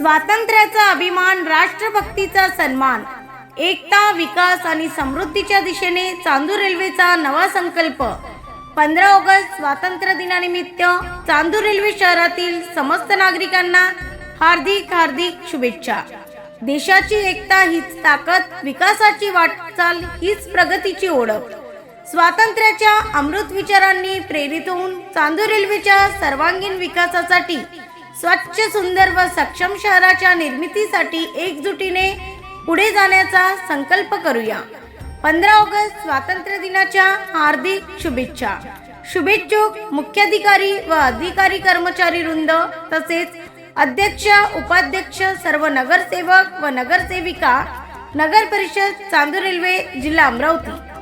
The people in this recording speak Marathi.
स्वातंत्र्याचा अभिमान, राष्ट्रभक्तीचा सन्मान, एकता, विकास आणि समृद्धीच्या दिशेने चांदूर रेल्वेचा नवा संकल्प. 15 ऑगस्ट स्वातंत्र्य दिनानिमित्त चांदूर रेल्वे शहरातील समस्त नागरिकांना हार्दिक हार्दिक शुभेच्छा. देशाची एकता हीच ताकद, विकासाची वाटचाल हीच प्रगतीची ओळख. स्वातंत्र्याच्या अमृत विचारांनी प्रेरित होऊन चांदूर रेल्वेच्या सर्वांगीण विकासासाठी, स्वच्छ, सुंदर व सक्षम शहराच्या निर्मितीसाठी एकजुटीने पुढे जाण्याचा संकल्प करूया. 15 ऑगस्ट स्वातंत्र्य दिनाच्या हार्दिक शुभेच्छा. शुभेच्छुक मुख्याधिकारी व अधिकारी, कर्मचारी वृंद तसेच अध्यक्ष, उपाध्यक्ष, सर्व नगरसेवक व नगरसेविका, नगर परिषद, चांदूर रेल्वे, जिल्हा अमरावती.